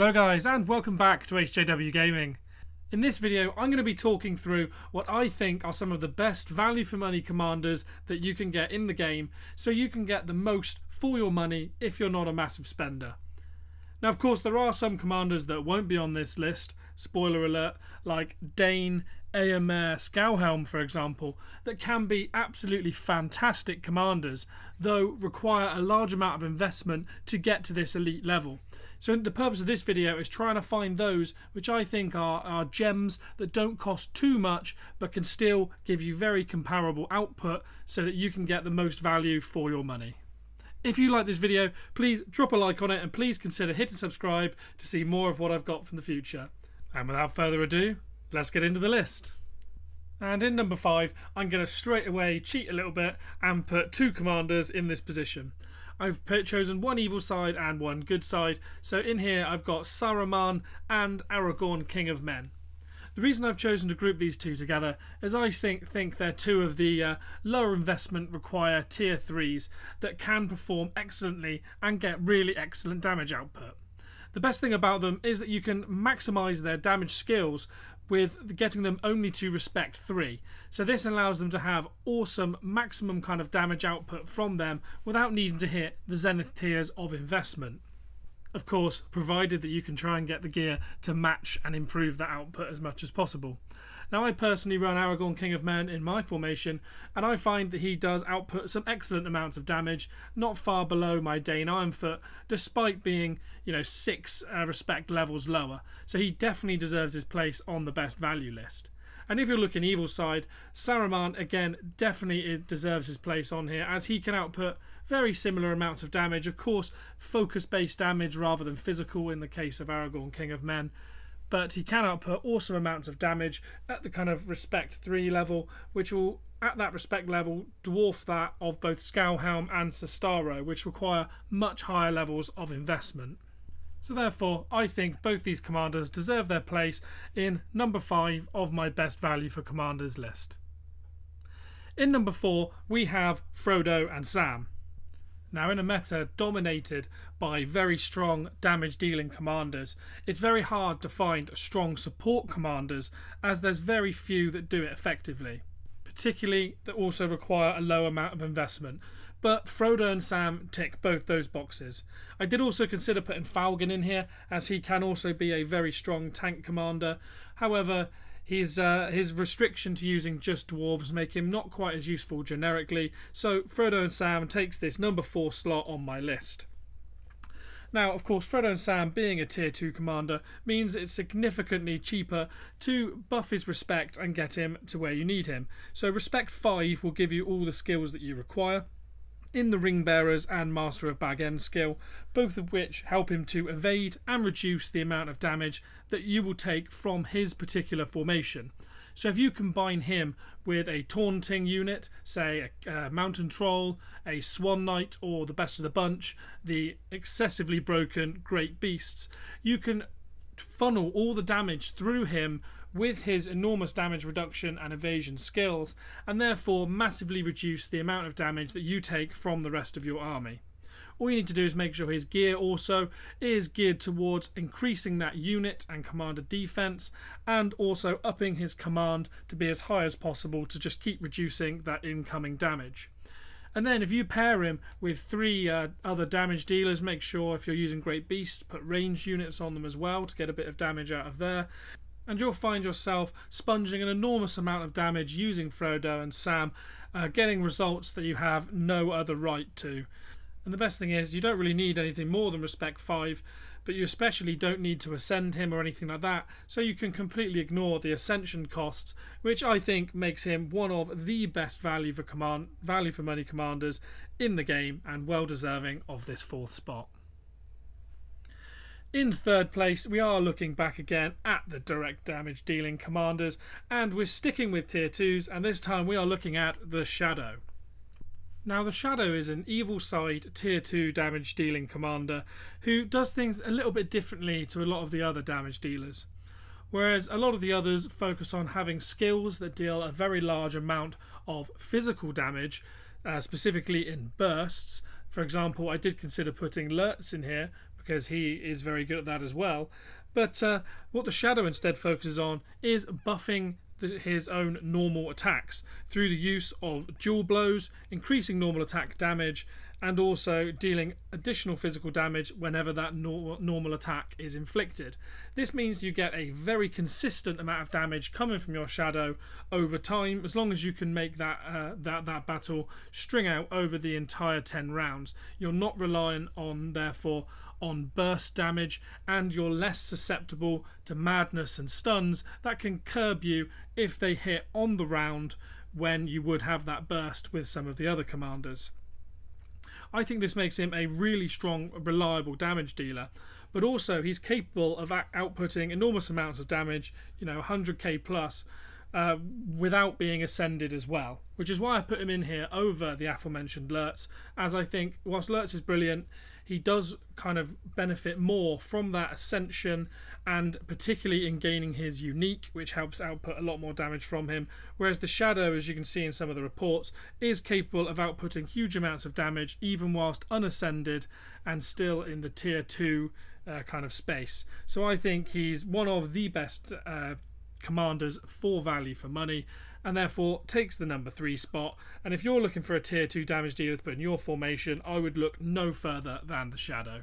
Hello guys, and welcome back to HJW Gaming. In this video I'm going to be talking through what I think are some of the best value for money commanders that you can get in the game, so you can get the most for your money if you're not a massive spender. Now of course there are some commanders that won't be on this list, spoiler alert, like Dane, Eomer, Scowhelm for example, that can be absolutely fantastic commanders, though require a large amount of investment to get to this elite level. So the purpose of this video is trying to find those which I think are gems that don't cost too much but can still give you very comparable output so that you can get the most value for your money. If you like this video, please drop a like on it and please consider hitting subscribe to see more of what I've got from the future. And without further ado, let's get into the list. And in number 5, I'm going to straight away cheat a little bit and put two commanders in this position. I've chosen one evil side and one good side, so in here I've got Saruman and Aragorn, King of Men. The reason I've chosen to group these two together is I think they're two of the lower investment require tier 3s that can perform excellently and get really excellent damage output. The best thing about them is that you can maximise their damage skills with getting them only to respect 3. So this allows them to have awesome maximum kind of damage output from them without needing to hit the zenith tiers of investment. Of course, provided that you can try and get the gear to match and improve that output as much as possible. Now I personally run Aragorn, King of Men in my formation, and I find that he does output some excellent amounts of damage, not far below my Dane Ironfoot, despite being, 6 respect levels lower. So he definitely deserves his place on the best value list. And if you're looking evil side, Saruman again definitely deserves his place on here, as he can output very similar amounts of damage, of course focus based damage rather than physical in the case of Aragorn, King of Men, but he can output awesome amounts of damage at the kind of respect 3 level, which will at that respect level dwarf that of both Scowhelm and Sestaro, which require much higher levels of investment. So therefore, I think both these commanders deserve their place in number 5 of my best value for commanders list. In number 4, we have Frodo and Sam. Now in a meta dominated by very strong damage dealing commanders, it's very hard to find strong support commanders, as there's very few that do it effectively, particularly that also require a low amount of investment. But Frodo and Sam tick both those boxes. I did also consider putting Falcon in here, as he can also be a very strong tank commander. However, his restriction to using just dwarves make him not quite as useful generically, so Frodo and Sam takes this number 4 slot on my list. Now, of course, Frodo and Sam being a tier 2 commander means it's significantly cheaper to buff his respect and get him to where you need him. So respect 5 will give you all the skills that you require in the Ring Bearers and Master of Bag End skill, both of which help him to evade and reduce the amount of damage that you will take from his particular formation. So if you combine him with a taunting unit, say a Mountain Troll, a Swan Knight, or the best of the bunch, the excessively broken Great Beasts, you can funnel all the damage through him with his enormous damage reduction and evasion skills, and therefore massively reduce the amount of damage that you take from the rest of your army. All you need to do is make sure his gear also is geared towards increasing that unit and commander defense, and also upping his command to be as high as possible to just keep reducing that incoming damage. And then if you pair him with 3 other damage dealers, make sure if you're using Great Beast, put ranged units on them as well to get a bit of damage out of there. And you'll find yourself sponging an enormous amount of damage using Frodo and Sam, getting results that you have no other right to. And the best thing is, you don't really need anything more than respect 5, but you especially don't need to ascend him or anything like that, so you can completely ignore the ascension costs, which I think makes him one of the best value for money commanders in the game, and well deserving of this 4th spot. In 3rd place, we are looking back again at the direct damage dealing commanders, and we're sticking with tier 2s, and this time we are looking at the Shadow. Now the Shadow is an evil side tier 2 damage dealing commander who does things a little bit differently to a lot of the other damage dealers. Whereas a lot of the others focus on having skills that deal a very large amount of physical damage, specifically in bursts. For example, I did consider putting Lurtz in here because he is very good at that as well. But what the Shadow instead focuses on is buffing his own normal attacks through the use of dual blows, increasing normal attack damage, and also dealing additional physical damage whenever that normal attack is inflicted. This means you get a very consistent amount of damage coming from your Shadow over time, as long as you can make that battle string out over the entire 10 rounds. You're not reliant on, therefore, on burst damage, and you're less susceptible to madness and stuns that can curb you if they hit on the round, when you would have that burst with some of the other commanders. I think this makes him a really strong, reliable damage dealer, but also he's capable of outputting enormous amounts of damage, 100k plus, without being ascended as well, which is why I put him in here over the aforementioned Lurtz, as I think whilst Lurtz is brilliant, he does kind of benefit more from that ascension, and particularly in gaining his unique, which helps output a lot more damage from him, whereas the Shadow, as you can see in some of the reports, is capable of outputting huge amounts of damage even whilst unascended and still in the tier 2 kind of space. So I think he's one of the best commanders for value for money, and therefore takes the number 3 spot. And if you're looking for a tier 2 damage dealer to put in your formation, I would look no further than the Shadow.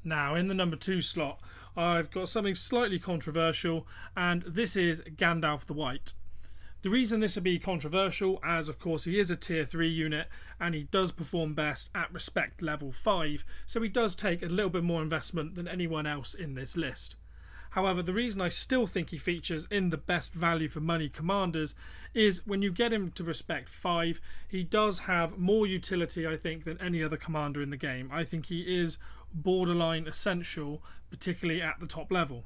Now in the number 2 slot, I've got something slightly controversial, and this is Gandalf the White. The reason this would be controversial, as of course he is a tier 3 unit and he does perform best at respect level 5, so he does take a little bit more investment than anyone else in this list. However, the reason I still think he features in the best value for money commanders is when you get him to respect 5, he does have more utility, I think, than any other commander in the game. I think he is borderline essential, particularly at the top level.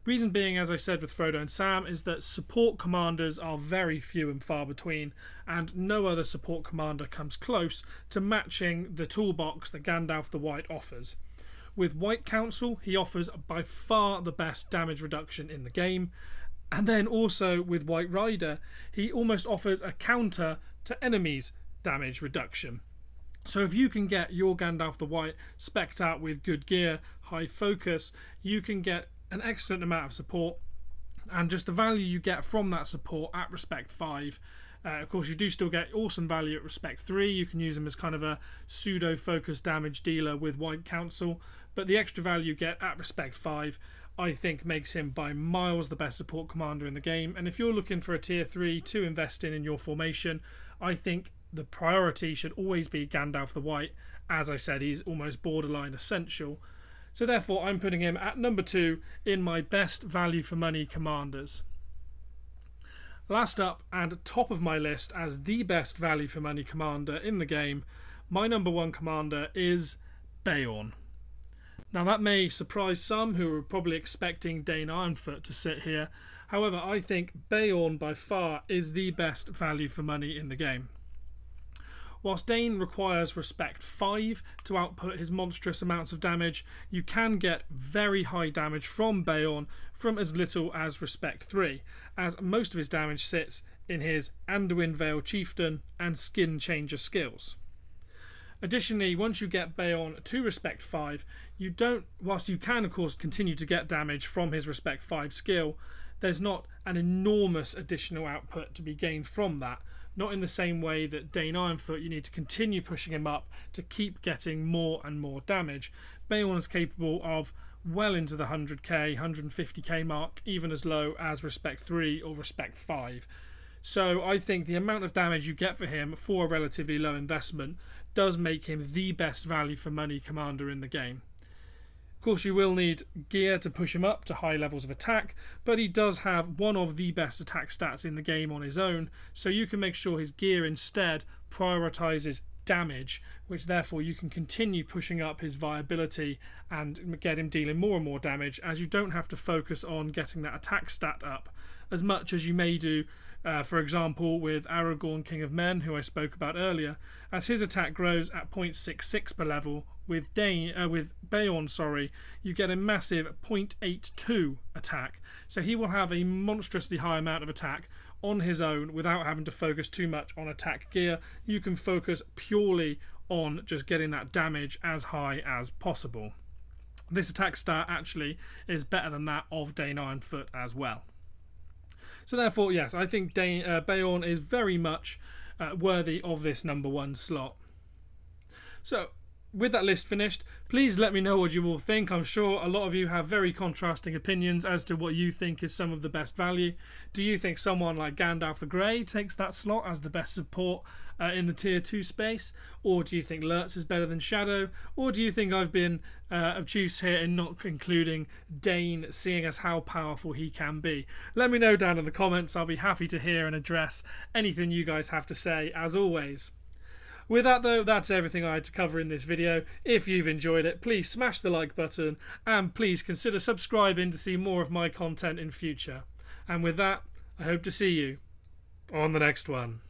Reason being, as I said with Frodo and Sam, is that support commanders are very few and far between, and no other support commander comes close to matching the toolbox that Gandalf the White offers. With White Council, he offers by far the best damage reduction in the game, and then also with White Rider, he almost offers a counter to enemies' damage reduction. So if you can get your Gandalf the White specced out with good gear, high focus, you can get an excellent amount of support, and just the value you get from that support at respect 5. Of course, you do still get awesome value at respect 3. You can use him as kind of a pseudo-focus damage dealer with White Council, but the extra value you get at respect 5, I think, makes him by miles the best support commander in the game. And if you're looking for a tier 3 to invest in your formation, I think the priority should always be Gandalf the White. As I said, he's almost borderline essential. So therefore, I'm putting him at number 2 in my best value for money commanders. Last up, and top of my list as the best value for money commander in the game, my number 1 commander is Beorn. Now that may surprise some who are probably expecting Dane Ironfoot to sit here. However, I think Beorn by far is the best value for money in the game. Whilst Dane requires respect 5 to output his monstrous amounts of damage, you can get very high damage from Beorn from as little as respect 3, as most of his damage sits in his Anduin Vale Chieftain and Skin Changer skills. Additionally, once you get Beorn to respect 5, you don't, whilst you can of course continue to get damage from his respect 5 skill, there's not an enormous additional output to be gained from that. Not in the same way that Dane Ironfoot, you need to continue pushing him up to keep getting more and more damage. Beorn is capable of well into the 100k, 150k mark, even as low as respect 3 or respect 5. So I think the amount of damage you get for him for a relatively low investment does make him the best value for money commander in the game. Of course, you will need gear to push him up to high levels of attack, but he does have one of the best attack stats in the game on his own, so you can make sure his gear instead prioritizes damage, which therefore you can continue pushing up his viability and get him dealing more and more damage, as you don't have to focus on getting that attack stat up as much as you may do, for example, with Aragorn, King of Men, who I spoke about earlier, as his attack grows at 0.66 per level. With Beorn, you get a massive 0.82 attack, so he will have a monstrously high amount of attack on his own without having to focus too much on attack gear. You can focus purely on just getting that damage as high as possible. This attack stat actually is better than that of Dane Ironfoot as well. So therefore, yes, I think Beorn is very much worthy of this #1 slot. So, with that list finished, please let me know what you all think. I'm sure a lot of you have very contrasting opinions as to what you think is some of the best value. Do you think someone like Gandalf the Grey takes that slot as the best support in the tier 2 space? Or do you think Lurtz is better than Shadow? Or do you think I've been obtuse here in not including Dane, seeing as how powerful he can be? Let me know down in the comments. I'll be happy to hear and address anything you guys have to say, as always. With that though, that's everything I had to cover in this video. If you've enjoyed it, please smash the like button and please consider subscribing to see more of my content in future. And with that, I hope to see you on the next one.